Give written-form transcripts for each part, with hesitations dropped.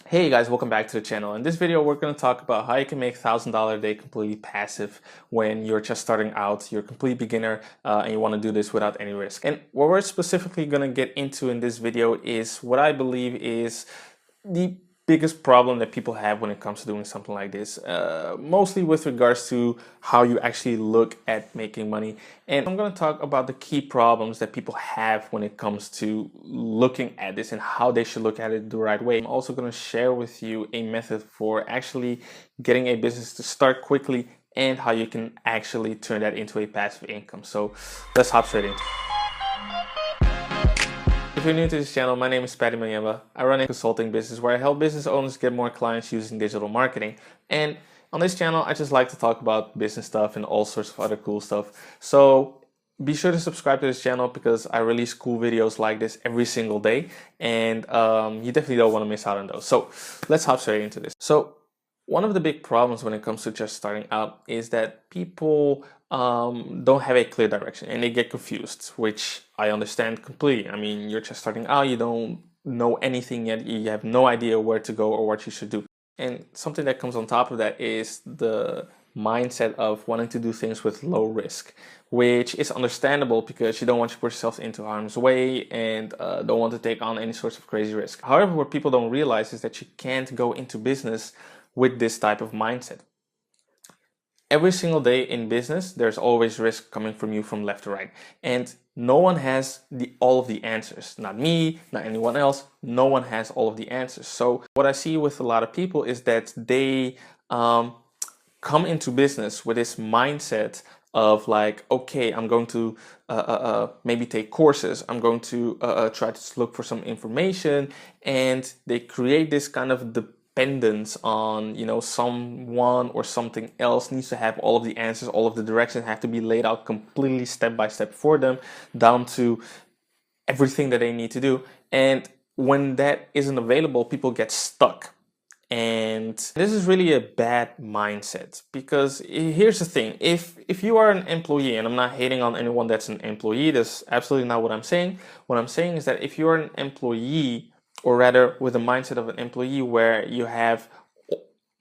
Hey guys, welcome back to the channel. In this video, we're going to talk about how you can make $1,000 a day completely passive when you're just starting out, you're a complete beginner, and you want to do this without any risk. And what we're specifically going to get into in this video is what I believe is the biggest problem that people have when it comes to doing something like this, mostly with regards to how you actually look at making money. And I'm going to talk about the key problems that people have when it comes to looking at this and how they should look at it the right way. I'm also going to share with you a method for actually getting a business to start quickly and how you can actually turn that into a passive income. So let's hop straight into it. If you're new to this channel, my name is Paddy. I run a consulting business where I help business owners get more clients using digital marketing. And on this channel, I just like to talk about business stuff and all sorts of other cool stuff. So be sure to subscribe to this channel because I release cool videos like this every single day. And you definitely don't want to miss out on those. So let's hop straight into this. So one of the big problems when it comes to just starting out is that people don't have a clear direction and they get confused, which I understand completely. I mean, you're just starting out, you don't know anything yet, you have no idea where to go or what you should do. And something that comes on top of that is the mindset of wanting to do things with low risk, which is understandable because you don't want to put yourself into harm's way and don't want to take on any sorts of crazy risk. However, what people don't realize is that you can't go into business with this type of mindset. Every single day in business, there's always risk coming from you from left to right. And no one has all of the answers. Not me, not anyone else. No one has all of the answers. So what I see with a lot of people is that they come into business with this mindset of like, okay, I'm going to maybe take courses. I'm going to try to look for some information. And they create this kind of dependence on, someone or something else needs to have all of the answers, all of the directions have to be laid out completely step by step for them, down to everything that they need to do. And when that isn't available, people get stuck. And this is really a bad mindset because here's the thing. If you are an employee, and I'm not hating on anyone that's an employee, that's absolutely not what I'm saying. What I'm saying is that if you're an employee, or rather with the mindset of an employee where you have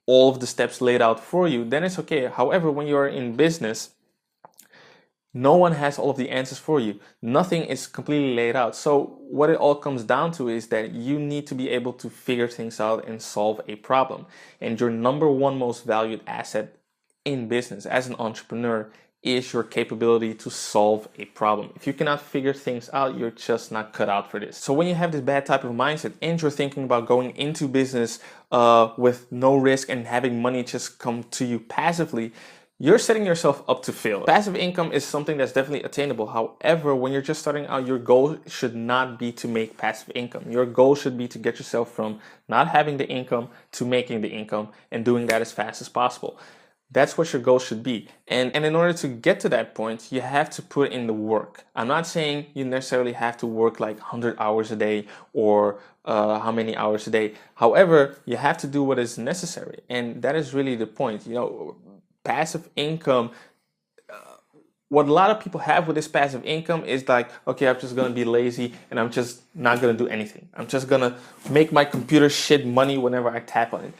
all of the steps laid out for you, then it's okay. However, when you're in business, no one has all of the answers for you. Nothing is completely laid out. So what it all comes down to is that you need to be able to figure things out and solve a problem. And your number one most valued asset in business as an entrepreneur is your capability to solve a problem. If you cannot figure things out, you're just not cut out for this. So when you have this bad type of mindset and you're thinking about going into business with no risk and having money just come to you passively, you're setting yourself up to fail. Passive income is something that's definitely attainable. However, when you're just starting out, your goal should not be to make passive income. Your goal should be to get yourself from not having the income to making the income and doing that as fast as possible. That's what your goal should be. And in order to get to that point, you have to put in the work. I'm not saying you necessarily have to work like 100 hours a day or how many hours a day. However, you have to do what is necessary. And that is really the point. Passive income, what a lot of people have with this passive income is like, okay, I'm just gonna be lazy and I'm just not gonna do anything. I'm just gonna make my computer shit money whenever I tap on it.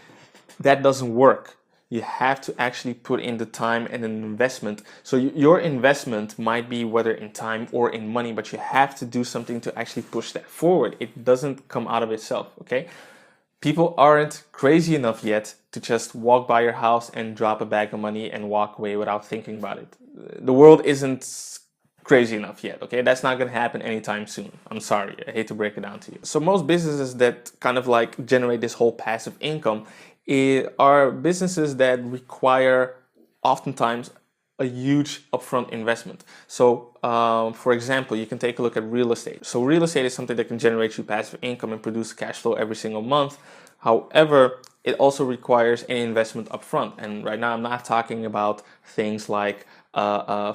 That doesn't work. You have to actually put in the time and an investment. So your investment might be whether in time or in money, but you have to do something to actually push that forward. It doesn't come out of itself, okay? People aren't crazy enough yet to just walk by your house and drop a bag of money and walk away without thinking about it. The world isn't crazy enough yet, okay? That's not gonna happen anytime soon. I'm sorry, I hate to break it down to you. So most businesses that kind of like generate this whole passive income are businesses that require oftentimes a huge upfront investment. So for example, you can take a look at real estate. So real estate is something that can generate you passive income and produce cash flow every single month. However, it also requires an investment upfront. And right now I'm not talking about things like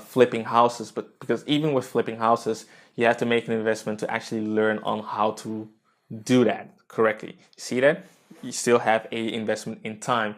flipping houses, but because even with flipping houses, you have to make an investment to actually learn on how to do that correctly. See that? You still have a investment in time.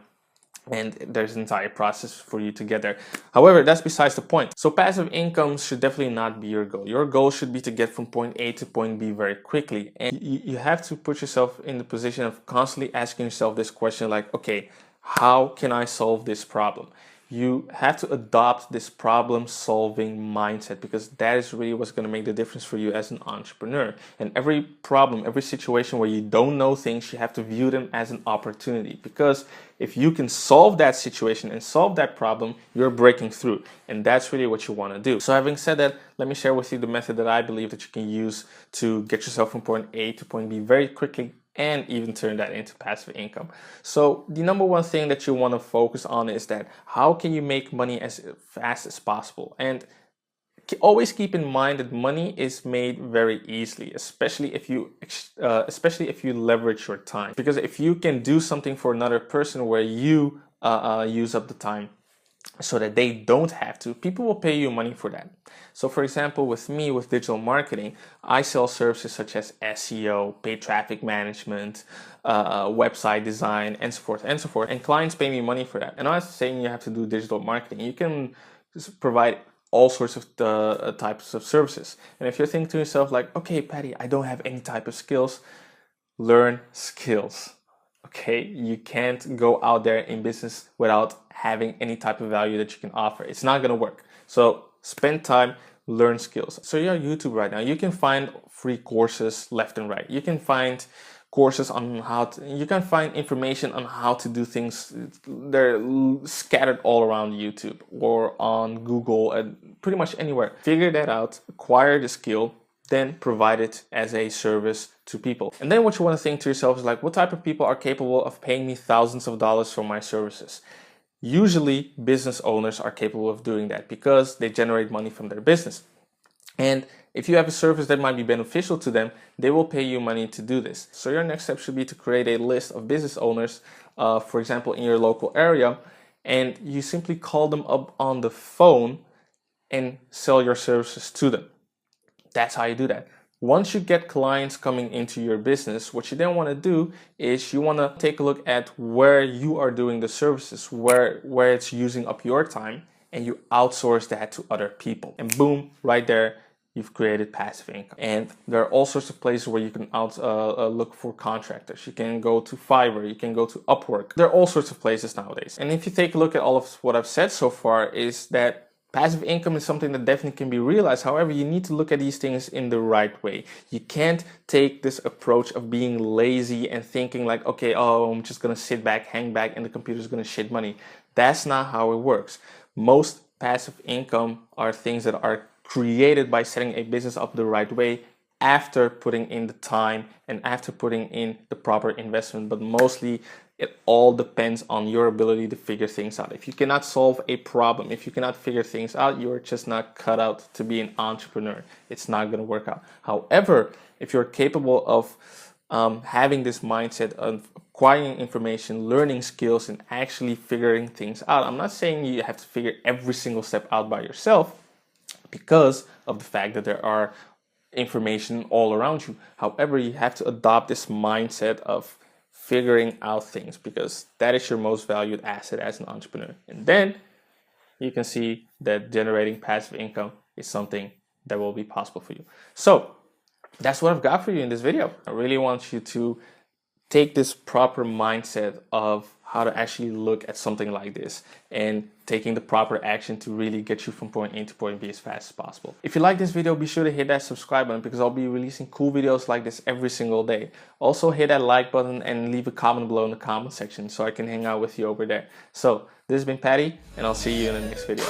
and there's an entire process for you to get there. However, that's besides the point. So passive income should definitely not be your goal. Your goal should be to get from point A to point B very quickly. And you have to put yourself in the position of constantly asking yourself this question like, okay, how can I solve this problem? You have to adopt this problem solving mindset, because that is really what's going to make the difference for you as an entrepreneur. And every problem, every situation where you don't know things, you have to view them as an opportunity, because if you can solve that situation and solve that problem, you're breaking through, and that's really what you want to do. So having said that, let me share with you the method that I believe that you can use to get yourself from point A to point B very quickly and even turn that into passive income. So the number one thing that you want to focus on is that how can you make money as fast as possible? And always keep in mind that money is made very easily, especially if you leverage your time. Because if you can do something for another person where you use up the time so that they don't have to, people will pay you money for that. So for example, with me, with digital marketing, I sell services such as SEO, paid traffic management, website design, and so forth and so forth. And clients pay me money for that. And I'm not saying you have to do digital marketing. You can just provide all sorts of types of services. And if you're thinking to yourself like, okay, Paddy, I don't have any type of skills, learn skills. Okay, you can't go out there in business without having any type of value that you can offer. It's not gonna work. So spend time, learn skills. So you're on YouTube right now. You can find free courses left and right. You can find courses on you can find information on how to do things. They're scattered all around YouTube or on Google and pretty much anywhere. Figure that out, acquire the skill, then provide it as a service to people. And then what you want to think to yourself is like, what type of people are capable of paying me thousands of dollars for my services? Usually business owners are capable of doing that because they generate money from their business. And if you have a service that might be beneficial to them, they will pay you money to do this. So your next step should be to create a list of business owners, for example, in your local area, and you simply call them up on the phone and sell your services to them. That's how you do that. Once you get clients coming into your business, what you then want to do is you want to take a look at where you are doing the services, where it's using up your time, and you outsource that to other people. And boom, right there, you've created passive income. And there are all sorts of places where you can look for contractors. You can go to Fiverr, you can go to Upwork. There are all sorts of places nowadays. And if you take a look at all of what I've said so far, is that passive income is something that definitely can be realized. However, you need to look at these things in the right way. You can't take this approach of being lazy and thinking like, okay, oh, I'm just gonna sit back, hang back, and the computer's gonna shit money. That's not how it works. Most passive income are things that are created by setting a business up the right way after putting in the time and after putting in the proper investment. But mostly it all depends on your ability to figure things out. If you cannot solve a problem, if you cannot figure things out, you're just not cut out to be an entrepreneur. It's not going to work out. However, if you're capable of having this mindset of acquiring information, learning skills, and actually figuring things out, I'm not saying you have to figure every single step out by yourself because of the fact that there are information all around you. However, you have to adopt this mindset of figuring out things, because that is your most valued asset as an entrepreneur. And then you can see that generating passive income is something that will be possible for you. So that's what I've got for you in this video. I really want you to take this proper mindset of how to actually look at something like this and taking the proper action to really get you from point A to point B as fast as possible. If you like this video, be sure to hit that subscribe button, because I'll be releasing cool videos like this every single day. Also hit that like button and leave a comment below in the comment section so I can hang out with you over there. So this has been Paddy, and I'll see you in the next video.